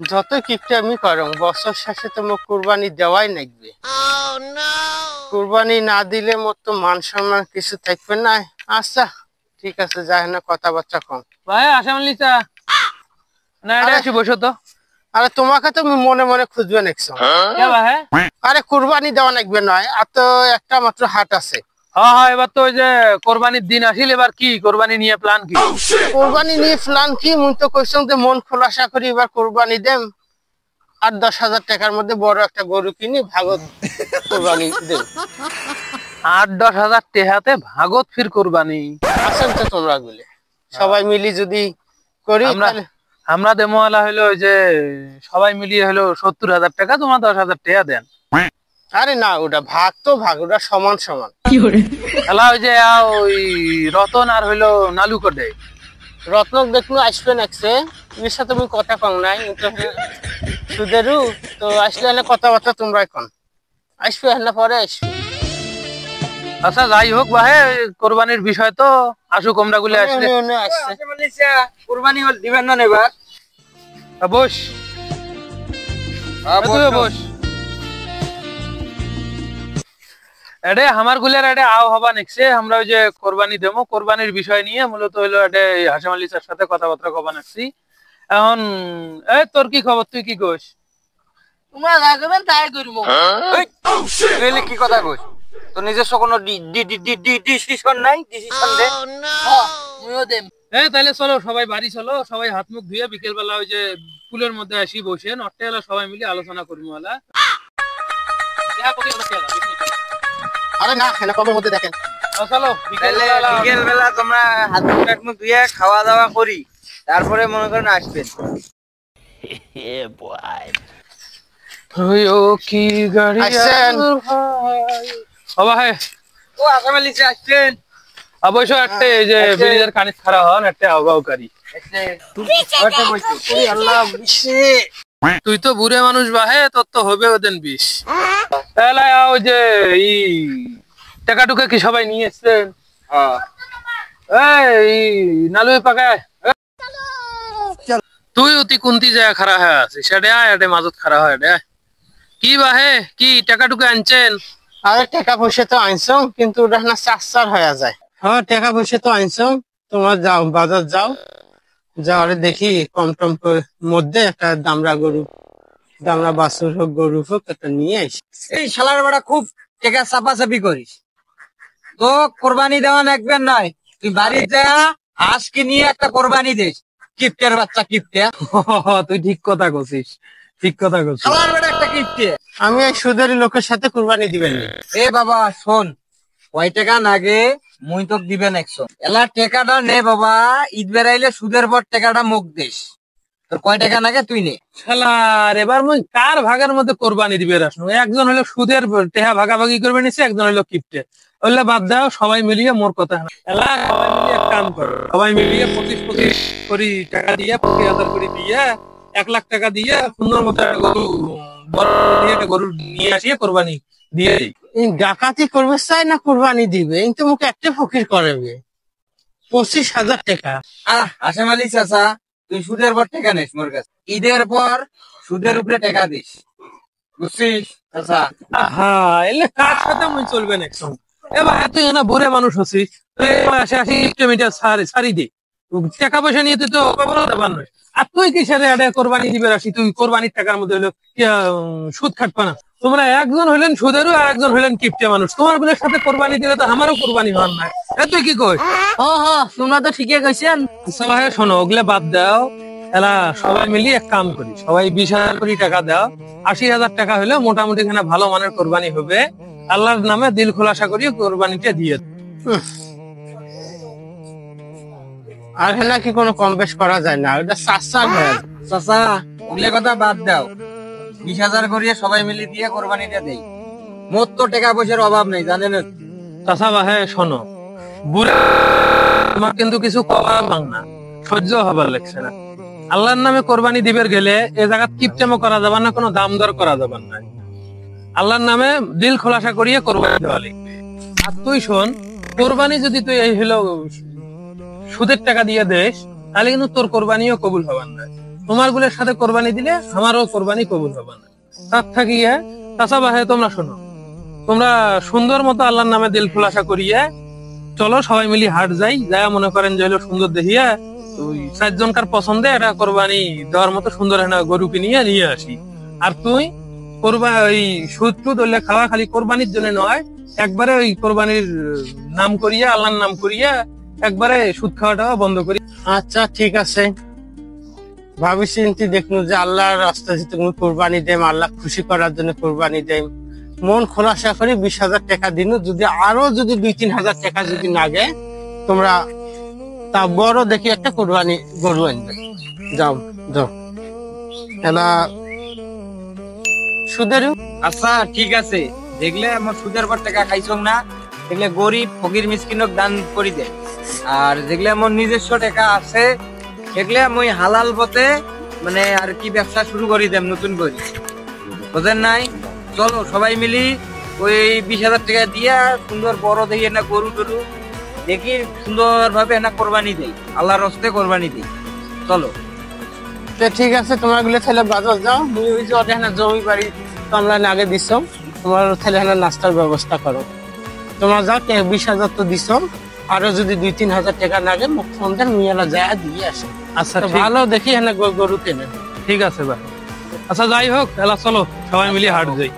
যত কিপটে আমি করো বছর শেষে তো মোক কুরবানি দেওয়াই লাগবে। কুরবানি না দিলে মোর তো মান সম্মান কিছু থাকবে না। আচ্ছা ঠিক আছে, যাই না কথাবার্তা কম। ভাই আসাম লিচা না এটা একটু বসো তো। আরে তোমাকে তো আমি মনে মনে খুঁজবে নেক্সট। কে ভাই? আরে কুরবানি দেওয়া লাগবে নয়, আর তো একটা মাত্র হাট আছে। হ্যাঁ হ্যাঁ, এবার তো ওই যে কোরবানির দিন আসিল, এবার কি কোরবানি নিয়ে প্ল্যান কি? কোরবানি নিয়ে প্ল্যান কি, মুই তো কইছং যে মন খোলাসা করি এবার কোরবানি দেম। 8-10 হাজার টাকার মধ্যে বড় একটা গরু কিনি ভাগত কোরবানি দেব। 8-10 হাজার টেহাতে ভাগত ফির কোরবানি? আসেন তো তোমরা গুলে সবাই মিলি যদি করি আমরা দেমোয়ালা হইলো ওই যে সবাই মিলিয়ে হলো 70,000 টাকা, তোমার 10,000 টাকা দেন। আরে না, ওটা ভাগ তো ভাগ, ওটা সমান সমান। এলা ওই যে ওই রতন আর হইলো নালু কোটে রত্নক দেখলো আসবে নাকছে, এর সাথে তুমি কথা কম নাই সুদেরু তো আসলে এনে কথাবার্তা তোমরা এখন আসবে না পরে আসবে। আচ্ছা যাই হোক ভাই, কোরবানির বিষয় তো আসুক, আমরা গুলে আসলে কোরবানি হল দিবেন না এবার? বস বস এডে আমার গুলের এডে আও হবা নেক্সে আমরা ওই যে কোরবানি দেবো, কোরবানির বিষয় নিয়ে মূলত হইলো এডে হাসাম আলী স্যার সাথে কথাবার্তা কবা নাকছি। এখন এই তোর কি খবর, তুই কি কইস? তোমরা যা করবেন তাই করব। এই কি কথা কইস? তো নিজস্ব কোনো ডিসিশন নাই? ডিসিশন দে। মুইও দেম। তাহলে চলো সবাই বাড়ি চলো, সবাই হাত মুখ ধুয়ে বিকেল বেলা ওই যে পুলের মধ্যে আসি বসে নটে এলা সবাই মিলে আলোচনা করবো। আরে না এখানে কবের মধ্যে দেখেন। চলো বিকেল বেলা তোমরা হাত মুখ ধুয়ে খাওয়া দাওয়া করি, তারপরে মনে করেন আসবেন। কি গাড়ি ভাই? ও আসাম আলী আসছেন অবশ্য একটা এই যে ব্রিজের কানিত খারাপ হন একটা আবহাওয়াকারী। তুই তো বুড়ে মানুষ বাহে, তোর তো হবে ওদিন 20। তাহলে ওই যে টাকা টুকা কি সবাই নিয়ে এসছেন? এই নালু পাকায় তুই অতি কুন্তি জায়গা খারাপ হয়ে আছিস, সেটা এটা মাজত খারাপ হয় কি বাহে, কি টাকা টুকা আনছেন? আরে টাকা পয়সা তো আনছো, কিন্তু ওটা না চার হয়ে যায়। হ্যাঁ টাকা পয়সা তো আনছো, তোমার যাও বাজার যাও, যাওয়ারে দেখি কম টম মধ্যে একটা দামড়া গরু, দামড়া বাছুর হোক গরু হোক একটা নিয়ে আসি। এই শালার বেড়া খুব টাকা চাপাচাপি করিস, তো কোরবানি দেওয়া লাগবেন নয়, তুই বাড়িতে যা আজকে নিয়ে একটা কোরবানি দিস। কিপ্টের বাচ্চা কিপ্টে। তুই ঠিক কথা কছিস, ঠিক কথা কছিস। শালার বেড়া একটা কিপ্টে। আমি এই সুদের লোকের সাথে কোরবানি দিবেন। এ বাবা শোন, কয় টাকা নাগে মুই তোক দিবেন 100। এলা টাকাটা নে বাবা, ঈদ বেড়াইলে সুদের পর টাকাটা মুখ দিস। তোর কয় টাকা নাগে তুই নে। শালার এবার মুই কার ভাগের মধ্যে কোরবানি দিবে রাসনু? একজন হলো সুদের টেহা ভাগাভাগি করবে নিছে, একজন হলো কিপ্টে। ওইলে বাদ দাও, সবাই মিলিয়ে মোর কথা এলা সবাই মিলিয়ে এক কাম করো, সবাই মিলিয়ে 25 কোটি টাকা দিয়ে 25,000 কোটি দিয়ে 1 লাখ টাকা দিয়ে সুন্দর মতো একটা গরু বড় দিয়ে একটা গরু নিয়ে আসিয়ে কোরবানি দিয়ে দিই। ডাকাতি করবে চাই না কোরবানি দিবে, কিন্তু মুখে একটা ফকির করবে 25,000 টাকা। আসাম আলী চাচা, তুই সুদের পর টাকা নিস মোর কাছে, ঈদের পর সুদের উপরে টাকা দিস, বুঝছিস? আচ্ছা হ্যাঁ, এলে কার সাথে মুই চলবে না একসঙ্গে। এবার তুই না বুড়ে মানুষ হচ্ছিস, আসি কিলোমিটার সারি দে, টাকা পয়সা নিয়ে তুই তো দেবার নয়। আর তুই কিসের কোরবানি দিবে আসি? তুই কোরবানির টাকার মধ্যে হলো সুদ খাটবা না? তোমরা একজন হইলেন সুদেরও আর একজন হইলেন কিপ্টে মানুষ, তোমার গুলোর সাথে কোরবানি দিলে তো আমারও কোরবানি হওয়ার নাই। তুই কি কই? তোমরা তো ঠিকই কইছেন। সবাই শোনো, ওগুলো বাদ দাও, এলা সবাই মিলিয়ে এক কাম করি, সবাই 20,000 কোটি টাকা দাও, 80,000 টাকা হলে মোটামুটি এখানে ভালো মানের কোরবানি হবে। আল্লাহর নামে দিল খোলাসা করি কোরবানিটা দিয়ে। আর হ্যাঁ কি কোনো কম বেশ করা যায় না? ওটা চার হয়ে যায়। চাচা ওগুলো কথা বাদ দাও, 20,000 করিয়ে সবাই মিলে দিয়ে কোরবানিটা দেই। মোট তো টাকা পয়সার অভাব নেই জানেন। চাচা বাহে শোনো, বুড়া তোমার কিন্তু কিছু কবার বাংলা সহ্য হবার লাগছে না। আল্লাহর নামে কোরবানি দিবের গেলে এ জায়গা কিপটেমো করা যাবার না, কোনো দাম দর করা যাবার না। আল্লাহর নামে দিল খোলাসা করিয়ে কোরবানি দেওয়া লাগবে। আর তুই শোন, কোরবানি যদি তুই এই হলো সুদের টাকা দিয়ে দেশ, তাহলে কিন্তু তোর কোরবানিও কবুল হবার না। তোমার গুলোর সাথে কোরবানি দিলে আমারও কোরবানি কবুল হবে না। তার থাকিয়া চাচা ভাই তোমরা শোনো, তোমরা সুন্দর মতো আল্লাহর নামে দিল খুলাসা করিয়া চলো সবাই মিলি হাট যাই, যা মনে করেন যে হলো সুন্দর দেখিয়া ওই 4 জনকার পছন্দে একটা কোরবানি দেওয়ার মতো সুন্দর একটা গরু কিনিয়ে নিয়ে আসি। আর তুই ওই সুদ টুদ হইলে খাওয়া খালি কোরবানির জন্য নয়, একবারে ওই কোরবানির নাম করিয়া আল্লাহর নাম করিয়া একবারে সুদ খাওয়াটাও বন্ধ করি। আচ্ছা ঠিক আছে, ভাবি চিন্তি দেখুন যে আল্লাহর রাস্তায় তুমি কোরবানি দেম, আল্লাহ খুশি করার জন্য কোরবানি দেম, মন খোলাসা করে 20,000 টাকা দিন। যদি আরো যদি 2-3 হাজার টাকা যদি লাগে তোমরা তা বড় দেখি একটা কোরবানি গরু আনবে। যাও যাও এলা সুদের। আচ্ছা ঠিক আছে, দেখলে আমার সুদের পর টাকা খাইছো না, দেখলে গরিব ফকির মিসকিনক দান করি দে। আর দেখলে আমার নিজস্ব টাকা আছে, দেখলে আমি হালাল পথে মানে আর কি ব্যবসা শুরু করি দেম নতুন করে, বুঝেন নাই? চলো সবাই মিলি ওই 20,000 টাকা দিয়া সুন্দর বড় দেখি না গরু টরু দেখি সুন্দর ভাবে না কোরবানি দেই, আল্লাহর হস্তে কোরবানি দিই। চলো ঠিক আছে, তোমার গুলো তাহলে বাজার যাও, তুমি ওই যে ওটা জমি বাড়ি তোমরা আগে দিছ, তোমার তাহলে নাস্তার ব্যবস্থা করো। তোমার যাও 20,000 তো দিছ, আরো যদি 2-3 হাজার টাকা লাগে মুখ ফোন দেন মিয়ালা যায় দিয়ে আসে। আচ্ছা ভালো দেখি গরু কেনে। ঠিক আছে ভাই। আচ্ছা যাই হোক, এলা চলো সবাই মিলে হাট যাই।